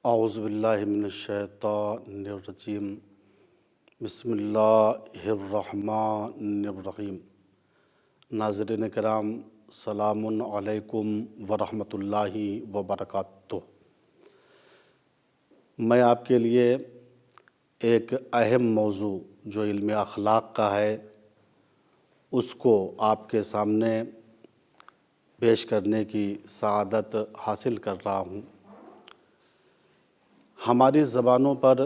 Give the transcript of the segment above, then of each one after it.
اعوذ باللہ من الشیطان الرجیم بسم اللہ الرحمن الرحیم۔ ناظرین کرام، سلام علیکم ورحمۃ اللہ وبرکاتہ۔ میں آپ کے لیے ایک اہم موضوع جو علم اخلاق کا ہے اس کو آپ کے سامنے پیش کرنے کی سعادت حاصل کر رہا ہوں۔ ہماری زبانوں پر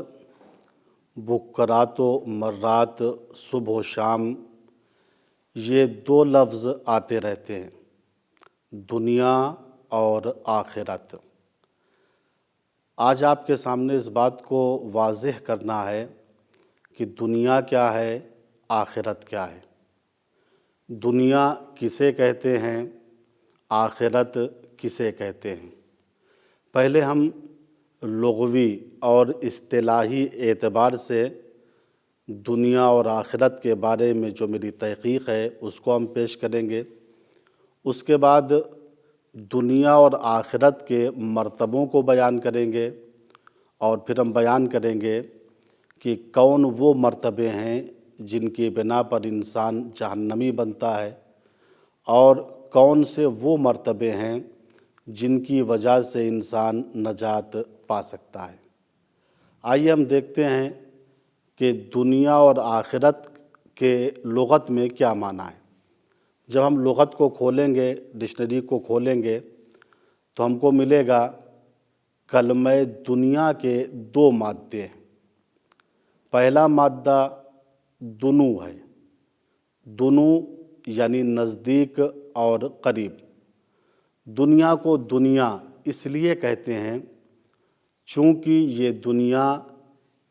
بکرات و مرات، صبح و شام یہ دو لفظ آتے رہتے ہیں، دنیا اور آخرت۔ آج آپ کے سامنے اس بات کو واضح کرنا ہے کہ دنیا کیا ہے، آخرت کیا ہے، دنیا کسے کہتے ہیں، آخرت کسے کہتے ہیں۔ پہلے ہم لغوی اور اصطلاحی اعتبار سے دنیا اور آخرت کے بارے میں جو میری تحقیق ہے اس کو ہم پیش کریں گے۔ اس کے بعد دنیا اور آخرت کے مرتبوں کو بیان کریں گے، اور پھر ہم بیان کریں گے کہ کون وہ مرتبے ہیں جن کی بنا پر انسان جہنمی بنتا ہے، اور کون سے وہ مرتبے ہیں جن کی وجہ سے انسان نجات پا سکتا ہے۔ آئیے ہم دیکھتے ہیں کہ دنیا اور آخرت کے لغت میں کیا معنی ہے۔ جب ہم لغت کو کھولیں گے، ڈکشنری کو کھولیں گے، تو ہم کو ملے گا کلمہ دنیا کے دو مادے ہیں۔ پہلا مادہ دنو ہے، دنو یعنی نزدیک اور قریب۔ دنیا کو دنیا اس لیے کہتے ہیں چونکہ یہ دنیا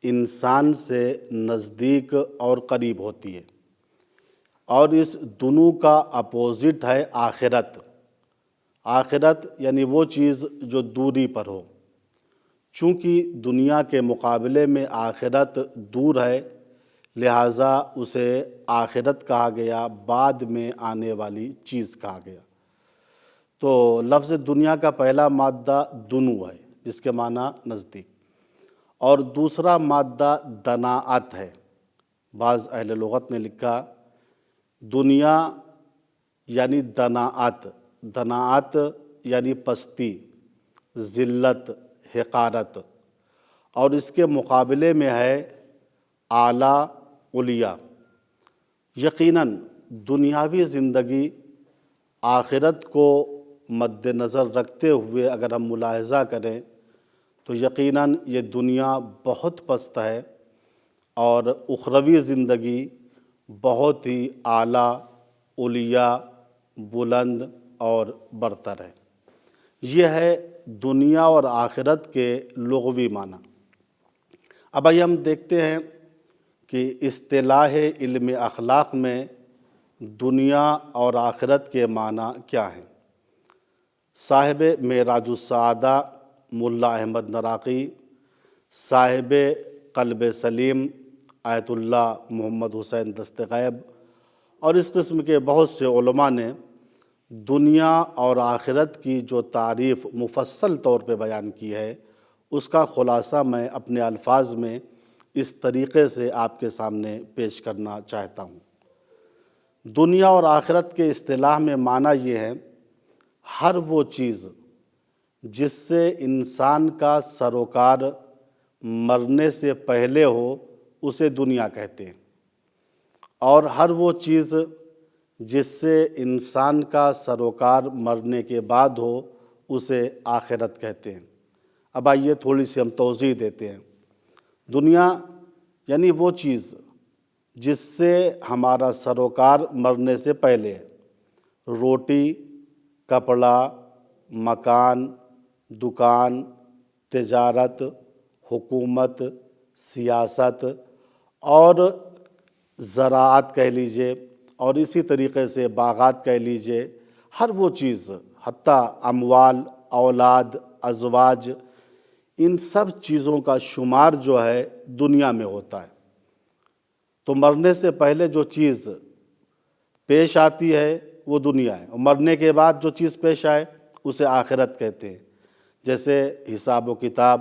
انسان سے نزدیک اور قریب ہوتی ہے، اور اس دنو کا اپوزٹ ہے آخرت۔ آخرت یعنی وہ چیز جو دوری پر ہو۔ چونکہ دنیا کے مقابلے میں آخرت دور ہے، لہٰذا اسے آخرت کہا گیا، بعد میں آنے والی چیز کہا گیا۔ تو لفظ دنیا کا پہلا مادہ دنو ہے جس کے معنی نزدیک، اور دوسرا مادہ دناعت ہے۔ بعض اہل لغت نے لکھا دنیا یعنی دناعت، دناعت یعنی پستی، ذلت، حقارت، اور اس کے مقابلے میں ہے اعلیٰ، علیٰ۔ یقیناً دنیاوی زندگی آخرت کو مد نظر رکھتے ہوئے اگر ہم ملاحظہ کریں تو یقیناً یہ دنیا بہت پست ہے، اور اخروی زندگی بہت ہی اعلیٰ، علیٰ، بلند اور برتر ہے۔ یہ ہے دنیا اور آخرت کے لغوی معنی۔ اب آئیے ہم دیکھتے ہیں کہ اصطلاح علم اخلاق میں دنیا اور آخرت کے معنی کیا ہیں۔ صاحب معراج السعادہ ملا احمد نراقی، صاحب قلب سلیم آیت اللہ محمد حسین دست غیب، اور اس قسم کے بہت سے علماء نے دنیا اور آخرت کی جو تعریف مفصل طور پہ بیان کی ہے اس کا خلاصہ میں اپنے الفاظ میں اس طریقے سے آپ کے سامنے پیش کرنا چاہتا ہوں۔ دنیا اور آخرت کے اصطلاح میں معنی یہ ہے ہر وہ چیز جس سے انسان کا سروکار مرنے سے پہلے ہو اسے دنیا کہتے ہیں، اور ہر وہ چیز جس سے انسان کا سروکار مرنے کے بعد ہو اسے آخرت کہتے ہیں۔ اب آئیے تھوڑی سی ہم توضیح دیتے ہیں۔ دنیا یعنی وہ چیز جس سے ہمارا سروکار مرنے سے پہلے ہے۔ روٹی، کپڑا، مکان، دکان، تجارت، حکومت، سیاست اور زراعت کہہ لیجئے، اور اسی طریقے سے باغات کہہ لیجئے، ہر وہ چیز، حتیٰ اموال، اولاد، ازواج، ان سب چیزوں کا شمار جو ہے دنیا میں ہوتا ہے۔ تو مرنے سے پہلے جو چیز پیش آتی ہے وہ دنیا ہے، اور مرنے کے بعد جو چیز پیش آئے اسے آخرت کہتے ہیں۔ جیسے حساب و کتاب،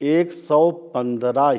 115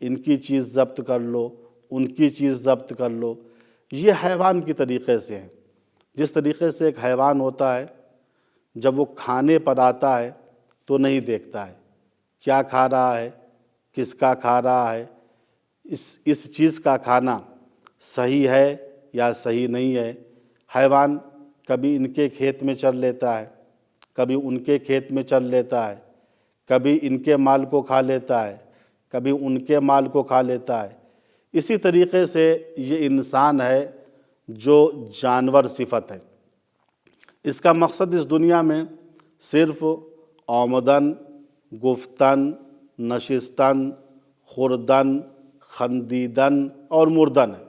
ان کی چیز ضبط کر لو، ان کی چیز ضبط کر لو۔ یہ حیوان کی طریقے سے ہیں۔ جس طریقے سے ایک حیوان ہوتا ہے، جب وہ کھانے پر آتا ہے تو نہیں دیکھتا ہے کیا کھا رہا ہے، کس کا کھا رہا ہے، اس چیز کا کھانا صحیح ہے یا صحیح نہیں ہے۔ حیوان کبھی ان کے کھیت میں چر لیتا ہے، کبھی ان کے کھیت میں چر لیتا ہے، کبھی ان کے مال کو کھا لیتا ہے، کبھی ان کے مال کو کھا لیتا ہے۔ اسی طریقے سے یہ انسان ہے جو جانور صفت ہے۔ اس کا مقصد اس دنیا میں صرف آمدن، گفتن، نشستن، خوردن، خندیدن اور مردن ہے۔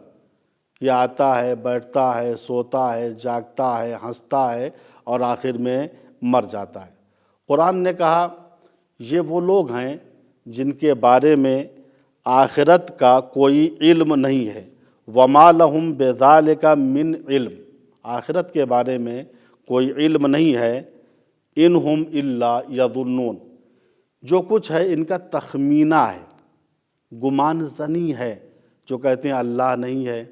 یہ آتا ہے، بیٹھتا ہے، سوتا ہے، جاگتا ہے، ہنستا ہے اور آخر میں مر جاتا ہے۔ قرآن نے کہا یہ وہ لوگ ہیں جن کے بارے میں آخرت کا کوئی علم نہیں ہے۔ وَمَا لَهُمْ بِذَلِكَ مِنْ علم، آخرت کے بارے میں کوئی علم نہیں ہے۔ اِنْ هُمْ إِلَّا يَظُنُّونَ، جو کچھ ہے ان کا تخمینہ ہے، گمان زنی ہے۔ جو کہتے ہیں اللہ نہیں ہے،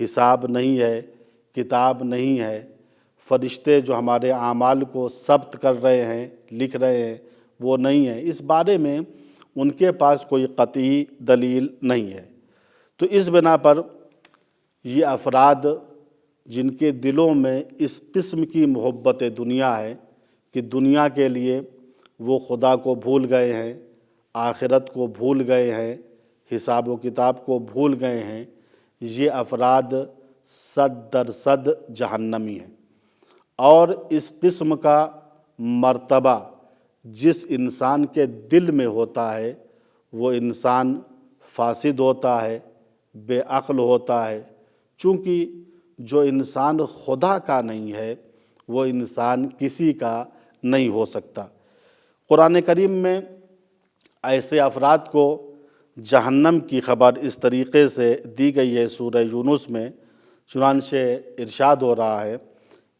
حساب نہیں ہے، کتاب نہیں ہے، فرشتے جو ہمارے اعمال کو ثبت کر رہے ہیں، لکھ رہے ہیں، وہ نہیں ہیں، اس بارے میں ان کے پاس کوئی قطعی دلیل نہیں ہے۔ تو اس بنا پر یہ افراد جن کے دلوں میں اس قسم کی محبت دنیا ہے کہ دنیا کے لیے وہ خدا کو بھول گئے ہیں، آخرت کو بھول گئے ہیں، حساب و کتاب کو بھول گئے ہیں، یہ افراد 100% جہنمی ہیں۔ اور اس قسم کا مرتبہ جس انسان کے دل میں ہوتا ہے وہ انسان فاسد ہوتا ہے، بے عقل ہوتا ہے۔ چونکہ جو انسان خدا کا نہیں ہے وہ انسان کسی کا نہیں ہو سکتا۔ قرآن کریم میں ایسے افراد کو جہنم کی خبر اس طریقے سے دی گئی ہے سورہ یونس میں، چنانچہ ارشاد ہو رہا ہے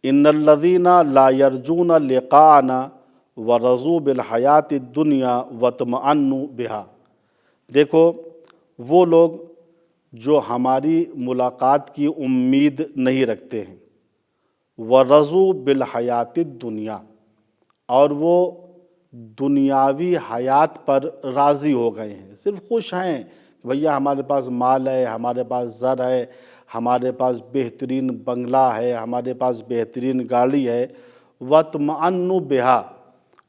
ان الذین لا یرجون لقاءنا ورضوا بالحیات الدنیا واطمأنوا بہا۔ دیکھو وہ لوگ جو ہماری ملاقات کی امید نہیں رکھتے ہیں، ورضوا بالحیات الدنیا، اور وہ دنیاوی حیات پر راضی ہو گئے ہیں، صرف خوش ہیں کہ بھیا ہمارے پاس مال ہے، ہمارے پاس زر ہے، ہمارے پاس بہترین بنگلہ ہے، ہمارے پاس بہترین گاڑی ہے، واطمأنوا بہا،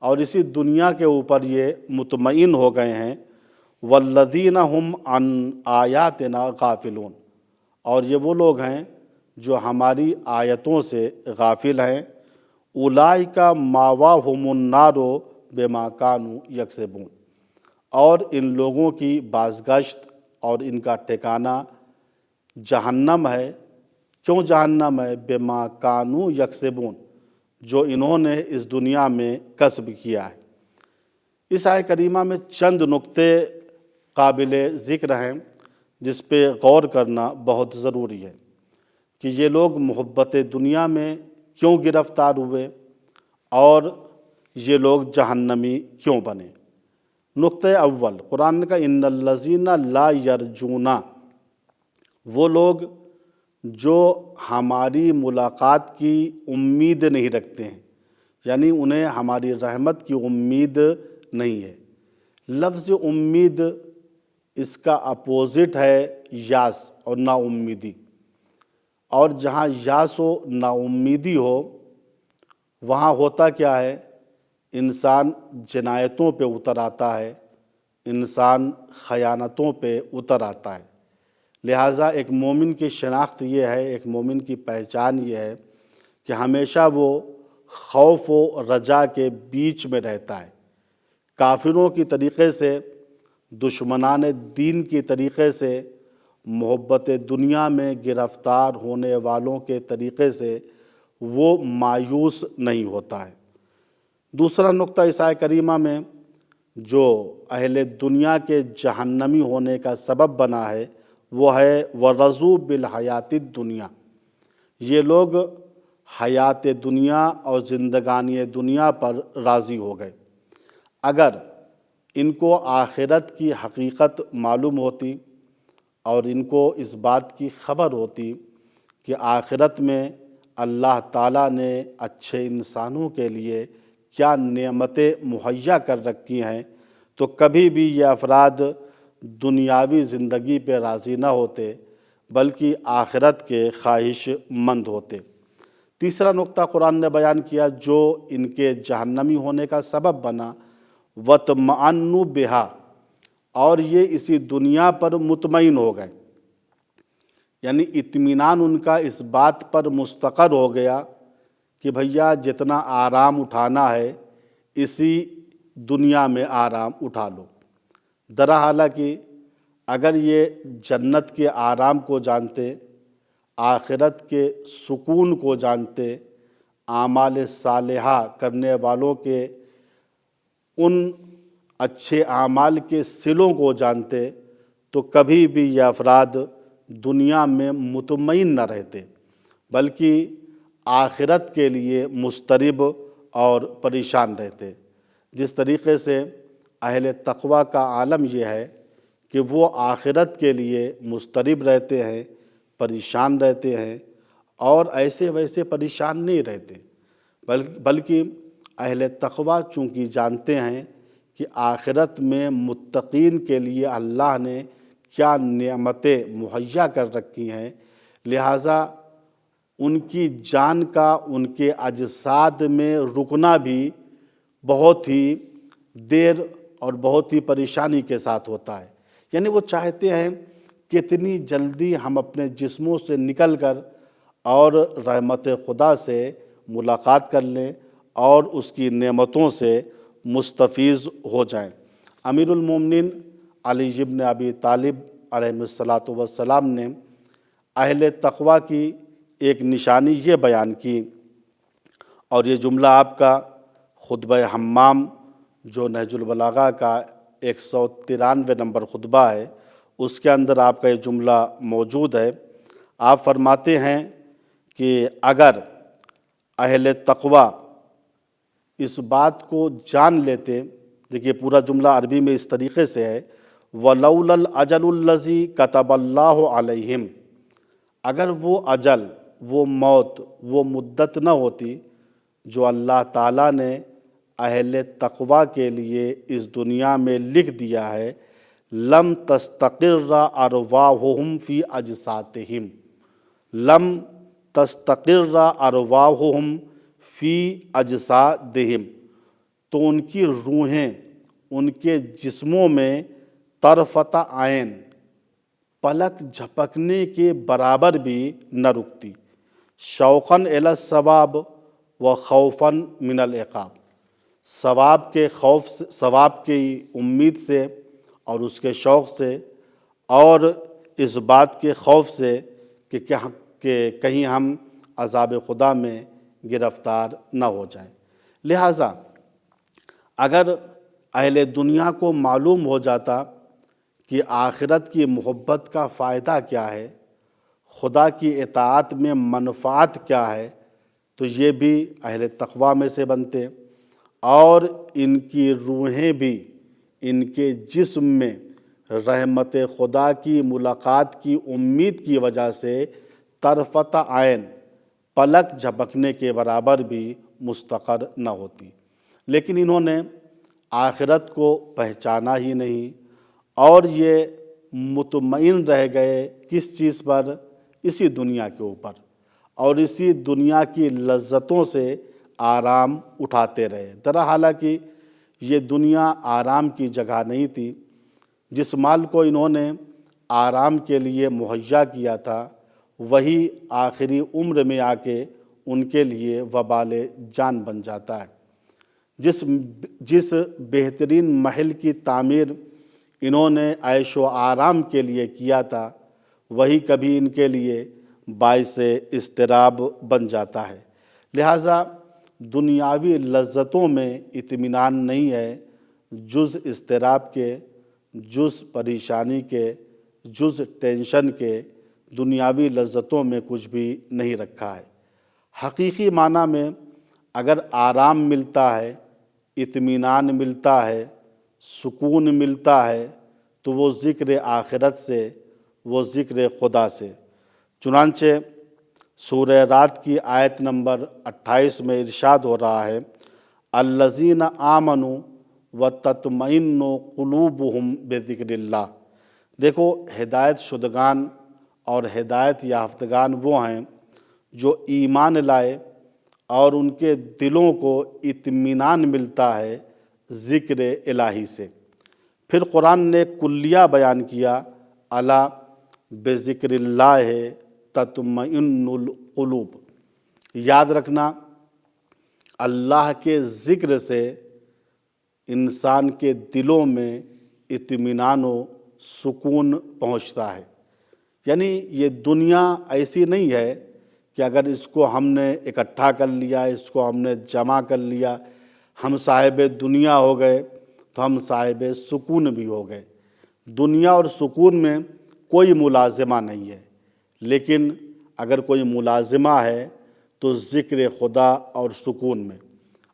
اور اسی دنیا کے اوپر یہ مطمئن ہو گئے ہیں۔ والذین هم عن آیاتنا غافلون، اور یہ وہ لوگ ہیں جو ہماری آیتوں سے غافل ہیں۔ اولئک مأواہم النار بما کانوا یکسبون، اور ان لوگوں کی بازگشت اور ان کا ٹھکانہ جہنم ہے۔ کیوں جہنم ہے؟ بما کانوا یکسبون، جو انہوں نے اس دنیا میں کسب کیا ہے۔ اس آیہ کریمہ میں چند نقطے قابل ذکر ہیں جس پہ غور کرنا بہت ضروری ہے کہ یہ لوگ محبت دنیا میں کیوں گرفتار ہوئے اور یہ لوگ جہنمی کیوں بنے۔ نقطہ اول، قرآن نے کہا ان الذین لا یرجون، وہ لوگ جو ہماری ملاقات کی امید نہیں رکھتے ہیں، یعنی انہیں ہماری رحمت کی امید نہیں ہے۔ لفظ امید اس کا اپوزٹ ہے یاس اور نا امیدی، اور جہاں یاس و نا امیدی ہو وہاں ہوتا کیا ہے؟ انسان جنایتوں پہ اتر آتا ہے، انسان خیانتوں پہ اتر آتا ہے۔ لہٰذا ایک مومن کی شناخت یہ ہے، ایک مومن کی پہچان یہ ہے کہ ہمیشہ وہ خوف و رجا کے بیچ میں رہتا ہے۔ کافروں کی طریقے سے، دشمنان دین کی طریقے سے، محبت دنیا میں گرفتار ہونے والوں کے طریقے سے وہ مایوس نہیں ہوتا ہے۔ دوسرا نقطہ اس آیہ کریمہ میں جو اہل دنیا کے جہنمی ہونے کا سبب بنا ہے وہ ہے وَرَضُوا بِالْحَيَاةِ الدُّنْيَا، یہ لوگ حیات دنیا اور زندگانی دنیا پر راضی ہو گئے۔ اگر ان کو آخرت کی حقیقت معلوم ہوتی اور ان کو اس بات کی خبر ہوتی کہ آخرت میں اللہ تعالیٰ نے اچھے انسانوں کے لیے کیا نعمتیں مہیا کر رکھی ہیں، تو کبھی بھی یہ افراد دنیاوی زندگی پہ راضی نہ ہوتے بلکہ آخرت کے خواہش مند ہوتے۔ تیسرا نقطہ قرآن نے بیان کیا جو ان کے جہنمی ہونے کا سبب بنا، وَاطْمَأَنُّوا بِهَا، اور یہ اسی دنیا پر مطمئن ہو گئے، یعنی اطمینان ان کا اس بات پر مستقر ہو گیا کہ بھیا جتنا آرام اٹھانا ہے اسی دنیا میں آرام اٹھا لو۔ حالانکہ اگر یہ جنت کے آرام کو جانتے، آخرت کے سکون کو جانتے، اعمال صالحہ کرنے والوں کے ان اچھے اعمال کے صلوں کو جانتے، تو کبھی بھی یہ افراد دنیا میں مطمئن نہ رہتے بلکہ آخرت کے لیے مضطرب اور پریشان رہتے۔ جس طریقے سے اہل تقویٰ کا عالم یہ ہے کہ وہ آخرت کے لیے مضطرب رہتے ہیں، پریشان رہتے ہیں، اور ایسے ویسے پریشان نہیں رہتے بلکہ اہل تقویٰ چونکہ جانتے ہیں کہ آخرت میں متقین کے لیے اللہ نے کیا نعمتیں مہیا کر رکھی ہیں، لہٰذا ان کی جان کا ان کے اجساد میں رکنا بھی بہت ہی دیر اور بہت ہی پریشانی کے ساتھ ہوتا ہے۔ یعنی وہ چاہتے ہیں کتنی جلدی ہم اپنے جسموں سے نکل کر اور رحمت خدا سے ملاقات کر لیں اور اس کی نعمتوں سے مستفیض ہو جائیں۔ امیر المومنین علی بن ابی طالب علیہ السلام نے اہل تقویٰ کی ایک نشانی یہ بیان کی، اور یہ جملہ آپ کا خطبہ حمام جو نہج البلاغہ کا 193 نمبر خطبہ ہے اس کے اندر آپ کا یہ جملہ موجود ہے۔ آپ فرماتے ہیں کہ اگر اہل تقویٰ اس بات کو جان لیتے، دیکھیے پورا جملہ عربی میں اس طریقے سے ہے، وَلَوْلَا الْأَجَلُ الَّذِي كَتَبَ اللَّهُ عَلَيْهِمْ، اگر وہ اجل، وہ موت، وہ مدت نہ ہوتی جو اللہ تعالیٰ نے اہل تقویٰ کے لیے اس دنیا میں لکھ دیا ہے، لم تستقر ارواحہم فی اجسادہم، لم تستقر ارواحہم فی اجسادہم، تو ان کی روحیں ان کے جسموں میں طرفۃ عین، پلک جھپکنے کے برابر بھی نہ رکتی، شوقاً الی الثواب و خوفاً من العقاب، ثواب کے خوف سے، ثواب کی امید سے اور اس کے شوق سے، اور اس بات کے خوف سے کہ کہیں ہم عذاب خدا میں گرفتار نہ ہو جائیں۔ لہٰذا اگر اہل دنیا کو معلوم ہو جاتا کہ آخرت کی محبت کا فائدہ کیا ہے، خدا کی اطاعت میں منفعت کیا ہے، تو یہ بھی اہل تقویٰ میں سے بنتے، اور ان کی روحیں بھی ان کے جسم میں رحمت خدا کی ملاقات کی امید کی وجہ سے طرفۃ عین، پلک جھپکنے کے برابر بھی مستقر نہ ہوتی۔ لیکن انہوں نے آخرت کو پہچانا ہی نہیں، اور یہ مطمئن رہ گئے کس چیز پر؟ اسی دنیا کے اوپر، اور اسی دنیا کی لذتوں سے آرام اٹھاتے رہے۔ حالانکہ یہ دنیا آرام کی جگہ نہیں تھی، جس مال کو انہوں نے آرام کے لیے مہیا کیا تھا وہی آخری عمر میں آ کے ان کے لیے وبال جان بن جاتا ہے۔ جس بہترین محل کی تعمیر انہوں نے عیش و آرام کے لیے کیا تھا وہی کبھی ان کے لیے باعث اضطراب بن جاتا ہے۔ لہٰذا دنیاوی لذتوں میں اطمینان نہیں ہے، جز اضطراب کے، جز پریشانی کے، جز ٹینشن کے، دنیاوی لذتوں میں کچھ بھی نہیں رکھا ہے۔ حقیقی معنی میں اگر آرام ملتا ہے، اطمینان ملتا ہے، سکون ملتا ہے تو وہ ذکر آخرت سے، وہ ذکر خدا سے۔ چنانچہ سورہ رات کی آیت نمبر 28 میں ارشاد ہو رہا ہے، الذین آمنوا وتطمئن قلوبہم بذکر اللہ۔ دیکھو، ہدایت شدگان اور ہدایت یافتگان وہ ہیں جو ایمان لائے اور ان کے دلوں کو اطمینان ملتا ہے ذکر الہی سے۔ پھر قرآن نے کلیہ بیان کیا، الا بذکر اللہ تطمئن القلوب۔ یاد رکھنا، اللہ کے ذکر سے انسان کے دلوں میں اطمینان و سکون پہنچتا ہے۔ یعنی یہ دنیا ایسی نہیں ہے کہ اگر اس کو ہم نے اکٹھا کر لیا، اس کو ہم نے جمع کر لیا، ہم صاحب دنیا ہو گئے تو ہم صاحب سکون بھی ہو گئے۔ دنیا اور سکون میں کوئی ملازمہ نہیں ہے، لیکن اگر کوئی ملازمہ ہے تو ذکر خدا اور سکون میں۔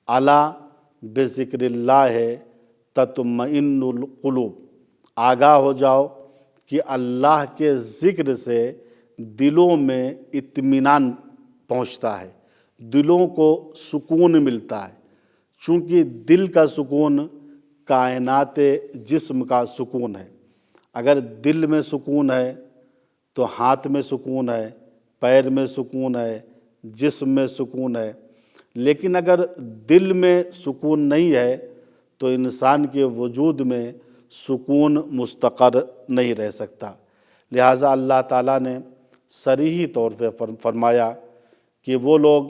الا بذکر اللہ تطمئن القلوب۔ آگاہ ہو جاؤ کہ اللہ کے ذکر سے دلوں میں اطمینان پہنچتا ہے، دلوں کو سکون ملتا ہے۔ چونکہ دل کا سکون کائنات جسم کا سکون ہے۔ اگر دل میں سکون ہے تو ہاتھ میں سکون ہے، پیر میں سکون ہے، جسم میں سکون ہے۔ لیکن اگر دل میں سکون نہیں ہے تو انسان کے وجود میں سکون مستقر نہیں رہ سکتا۔ لہٰذا اللہ تعالیٰ نے صریحی طور پہ فرمایا کہ وہ لوگ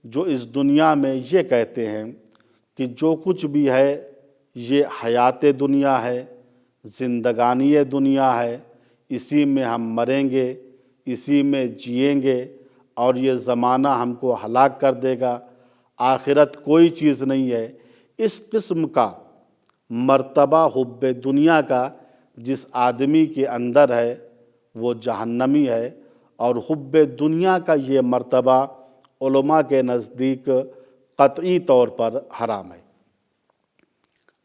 جو اس دنیا میں یہ کہتے ہیں کہ جو کچھ بھی ہے یہ حیات دنیا ہے، زندگانی دنیا ہے، اسی میں ہم مریں گے، اسی میں جئیں گے اور یہ زمانہ ہم کو ہلاک کر دے گا، آخرت کوئی چیز نہیں ہے، اس قسم کا مرتبہ حب دنیا کا جس آدمی کے اندر ہے وہ جہنمی ہے، اور حب دنیا کا یہ مرتبہ علماء کے نزدیک قطعی طور پر حرام ہے۔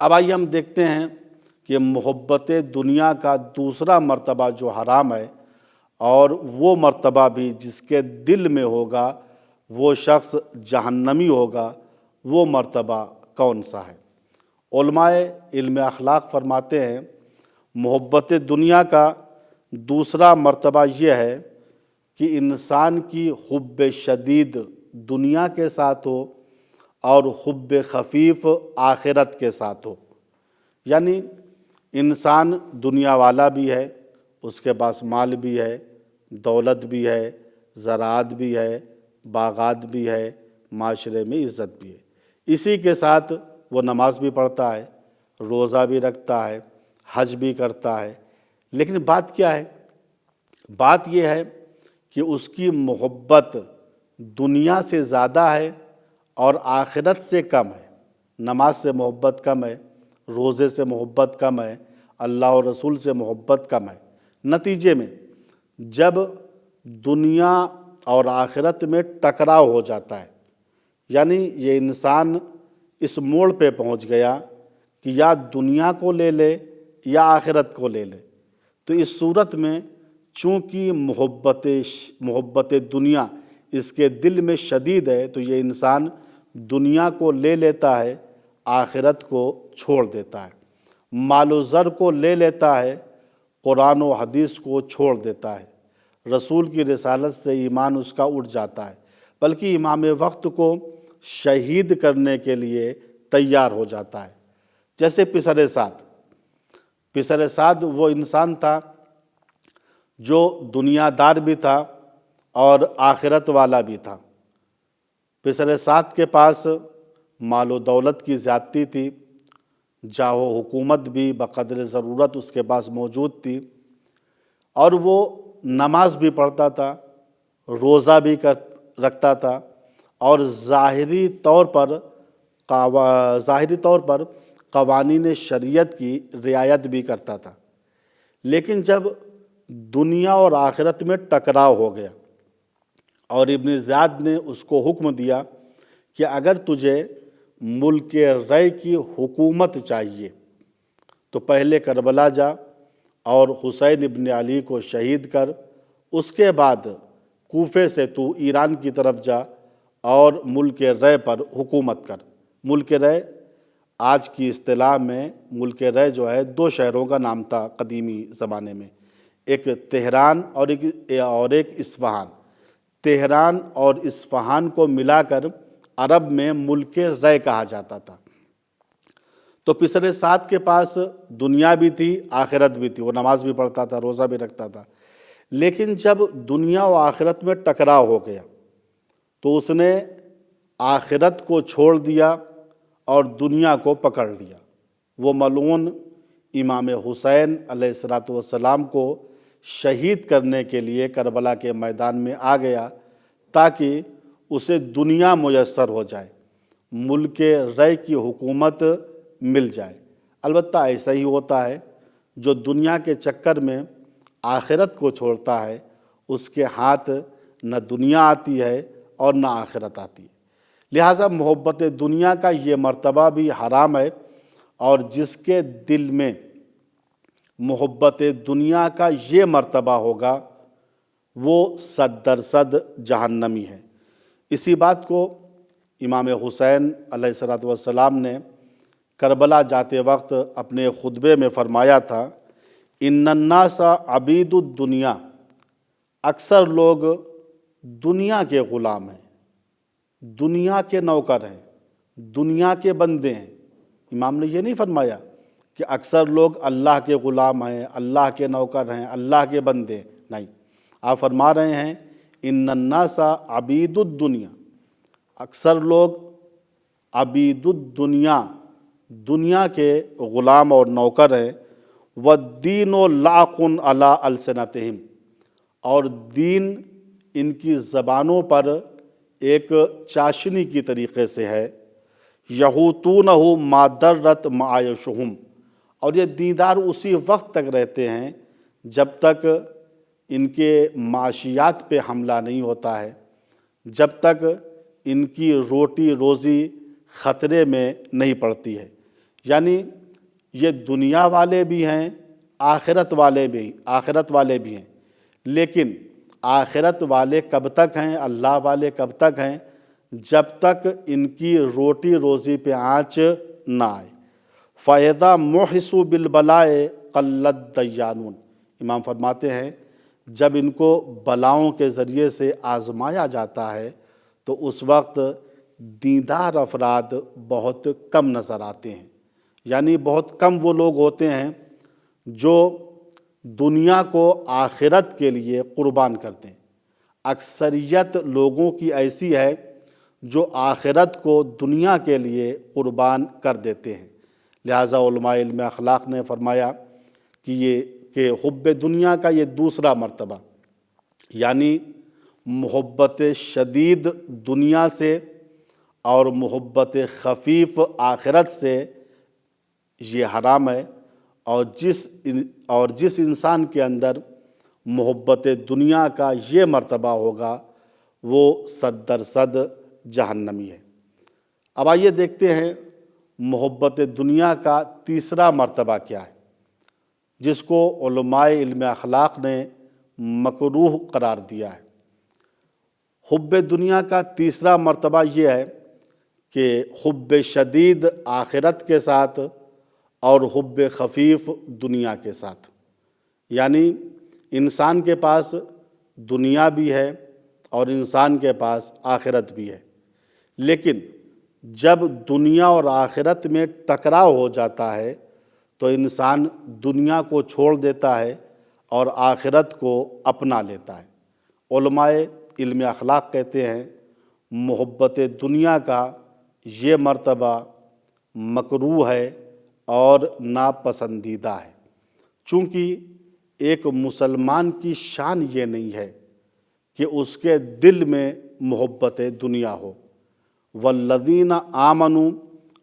اب آئیے ہم دیکھتے ہیں کہ محبت دنیا کا دوسرا مرتبہ جو حرام ہے، اور وہ مرتبہ بھی جس کے دل میں ہوگا وہ شخص جہنمی ہوگا، وہ مرتبہ کون سا ہے؟ علماء علم اخلاق فرماتے ہیں محبت دنیا کا دوسرا مرتبہ یہ ہے کہ انسان کی حب شدید دنیا کے ساتھ ہو اور حب خفیف آخرت کے ساتھ ہو۔ یعنی انسان دنیا والا بھی ہے، اس کے پاس مال بھی ہے، دولت بھی ہے، زراعت بھی ہے، باغات بھی ہے، معاشرے میں عزت بھی ہے۔ اسی کے ساتھ وہ نماز بھی پڑھتا ہے، روزہ بھی رکھتا ہے، حج بھی کرتا ہے۔ لیکن بات کیا ہے؟ بات یہ ہے کہ اس کی محبت دنیا سے زیادہ ہے اور آخرت سے کم ہے۔ نماز سے محبت کم ہے، روزے سے محبت کم ہے، اللہ اور رسول سے محبت کم ہے۔ نتیجے میں جب دنیا اور آخرت میں ٹکراؤ ہو جاتا ہے، یعنی یہ انسان اس موڑ پہ پہنچ گیا کہ یا دنیا کو لے لے یا آخرت کو لے لے، تو اس صورت میں چونکہ محبت دنیا اس کے دل میں شدید ہے تو یہ انسان دنیا کو لے لیتا ہے، آخرت کو چھوڑ دیتا ہے، مال و زر کو لے لیتا ہے، قرآن و حدیث کو چھوڑ دیتا ہے، رسول کی رسالت سے ایمان اس کا اٹھ جاتا ہے، بلکہ امام وقت کو شہید کرنے کے لیے تیار ہو جاتا ہے۔ جیسے پسر سعد وہ انسان تھا جو دنیا دار بھی تھا اور آخرت والا بھی تھا۔ پسر سعد کے پاس مال و دولت کی زیادتی تھی، جاہ و حکومت بھی بقدر ضرورت اس کے پاس موجود تھی، اور وہ نماز بھی پڑھتا تھا، روزہ بھی رکھتا تھا، اور ظاہری طور پر قوانین شریعت کی رعایت بھی کرتا تھا۔ لیکن جب دنیا اور آخرت میں ٹکراؤ ہو گیا اور ابن زیاد نے اس کو حکم دیا کہ اگر تجھے ملک رے کی حکومت چاہیے تو پہلے کربلا جا اور حسین ابن علی کو شہید کر، اس کے بعد کوفے سے تو ایران کی طرف جا اور ملک رے پر حکومت کر۔ ملک رے آج کی اصطلاح میں ملک رے جو ہے 2 شہروں کا نام تھا قدیمی زمانے میں، ایک تہران اور ایک اصفہان۔ تہران اور اصفہان کو ملا کر عرب میں ملک رے کہا جاتا تھا۔ تو پسر سعد کے پاس دنیا بھی تھی، آخرت بھی تھی، وہ نماز بھی پڑھتا تھا، روزہ بھی رکھتا تھا، لیکن جب دنیا و آخرت میں ٹکراؤ ہو گیا تو اس نے آخرت کو چھوڑ دیا اور دنیا کو پکڑ لیا۔ وہ ملعون امام حسین علیہ السلام کو شہید کرنے کے لیے کربلا کے میدان میں آ گیا تاکہ اسے دنیا میسر ہو جائے، ملک رے کی حکومت مل جائے۔ البتہ ایسا ہی ہوتا ہے، جو دنیا کے چکر میں آخرت کو چھوڑتا ہے اس کے ہاتھ نہ دنیا آتی ہے اور نہ آخرت آتی ہے۔ لہٰذا محبت دنیا کا یہ مرتبہ بھی حرام ہے، اور جس کے دل میں محبت دنیا کا یہ مرتبہ ہوگا وہ 100% جہنمی ہے۔ اسی بات کو امام حسین علیہ السلام نے کربلا جاتے وقت اپنے خطبے میں فرمایا تھا، ان الناس عبید الدنیا، اکثر لوگ دنیا کے غلام ہیں، دنیا کے نوکر ہیں، دنیا کے بندے ہیں۔ امام نے یہ نہیں فرمایا کہ اکثر لوگ اللہ کے غلام ہیں، اللہ کے نوکر ہیں، اللہ کے بندے ہیں، نہیں، آپ فرما رہے ہیں ان الناس عبید الدنیا، اکثر لوگ عبید الدنیا، دنیا کے غلام اور نوکر ہیں، والدین لاق علی السنتہم، اور دین ان کی زبانوں پر ایک چاشنی کی طریقے سے ہے، یحوطونہ ما درت معایشہم، اور یہ دیندار اسی وقت تک رہتے ہیں جب تک ان کے معاشیات پہ حملہ نہیں ہوتا ہے، جب تک ان کی روٹی روزی خطرے میں نہیں پڑتی ہے۔ یعنی یہ دنیا والے بھی ہیں، آخرت والے بھی ہیں، لیکن آخرت والے کب تک ہیں، اللہ والے کب تک ہیں؟ جب تک ان کی روٹی روزی پہ آنچ نہ آئے۔ فَإِذَا مُحِسُوا بِالْبَلَاءِ قَلَّتْ دَيَّانُونَ، امام فرماتے ہیں جب ان کو بلاؤں کے ذریعے سے آزمایا جاتا ہے تو اس وقت دیندار افراد بہت کم نظر آتے ہیں، یعنی بہت کم وہ لوگ ہوتے ہیں جو دنیا کو آخرت کے لیے قربان کرتے ہیں۔ اکثریت لوگوں کی ایسی ہے جو آخرت کو دنیا کے لیے قربان کر دیتے ہیں۔ لہٰذا علماء علم اخلاق نے فرمایا کہ حب دنیا کا یہ دوسرا مرتبہ، یعنی محبت شدید دنیا سے اور محبت خفیف آخرت سے یہ حرام ہے، اور جس انسان کے اندر محبت دنیا کا یہ مرتبہ ہوگا وہ 100% جہنمی ہے۔ اب آئیے دیکھتے ہیں محبت دنیا کا تیسرا مرتبہ کیا ہے، جس کو علماء علم اخلاق نے مکروہ قرار دیا ہے۔ حب دنیا کا تیسرا مرتبہ یہ ہے کہ حب شدید آخرت کے ساتھ اور حب خفیف دنیا کے ساتھ، یعنی انسان کے پاس دنیا بھی ہے اور انسان کے پاس آخرت بھی ہے، لیکن جب دنیا اور آخرت میں ٹکراؤ ہو جاتا ہے تو انسان دنیا کو چھوڑ دیتا ہے اور آخرت کو اپنا لیتا ہے۔ علماء علم اخلاق کہتے ہیں محبت دنیا کا یہ مرتبہ مکروہ ہے اور ناپسندیدہ ہے، چونکہ ایک مسلمان کی شان یہ نہیں ہے کہ اس کے دل میں محبت دنیا ہو۔ والذین آمنوا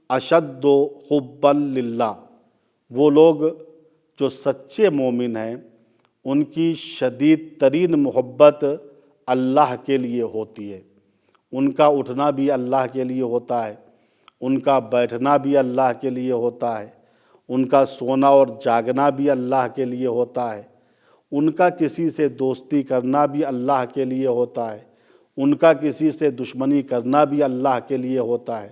اشد حبا للہ، وہ لوگ جو سچے مومن ہیں ان کی شدید ترین محبت اللہ کے لیے ہوتی ہے، ان کا اٹھنا بھی اللہ کے لیے ہوتا ہے، ان کا بیٹھنا بھی اللہ کے لیے ہوتا ہے، ان کا سونا اور جاگنا بھی اللہ کے لیے ہوتا ہے، ان کا کسی سے دوستی کرنا بھی اللہ کے لیے ہوتا ہے، ان کا کسی سے دشمنی کرنا بھی اللہ کے لیے ہوتا ہے۔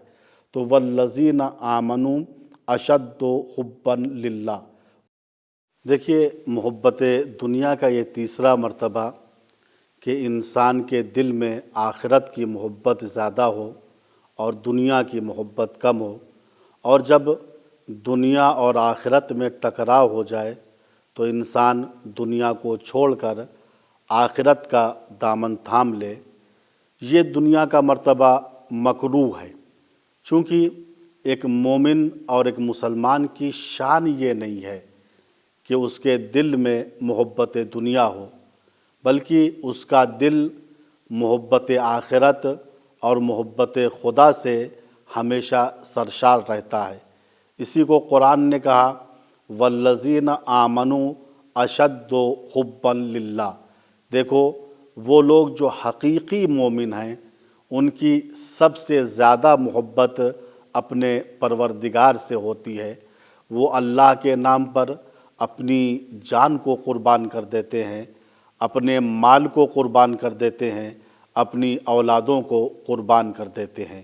تو والذین آمنوا اشد حبا للہ۔ دیکھیے، محبت دنیا کا یہ تیسرا مرتبہ کہ انسان کے دل میں آخرت کی محبت زیادہ ہو اور دنیا کی محبت کم ہو، اور جب دنیا اور آخرت میں ٹکراؤ ہو جائے تو انسان دنیا کو چھوڑ کر آخرت کا دامن تھام لے۔ یہ دنیا کا مرتبہ مکروہ ہے، چونکہ ایک مومن اور ایک مسلمان کی شان یہ نہیں ہے کہ اس کے دل میں محبت دنیا ہو، بلکہ اس کا دل محبت آخرت اور محبت خدا سے ہمیشہ سرشار رہتا ہے۔ اسی کو قرآن نے کہا والذین آمنوا اشد حبا للہ۔ دیکھو، وہ لوگ جو حقیقی مومن ہیں ان کی سب سے زیادہ محبت اپنے پروردگار سے ہوتی ہے۔ وہ اللہ کے نام پر اپنی جان کو قربان کر دیتے ہیں، اپنے مال کو قربان کر دیتے ہیں، اپنی اولادوں کو قربان کر دیتے ہیں۔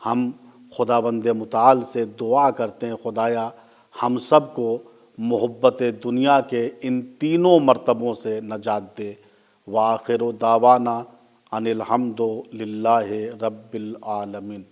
ہم خداوند متعال سے دعا کرتے ہیں، خدایا ہم سب کو محبت دنیا کے ان تینوں مرتبوں سے نجات دے۔ وآخر دعوانا ان الحمد للہ رب العالمین۔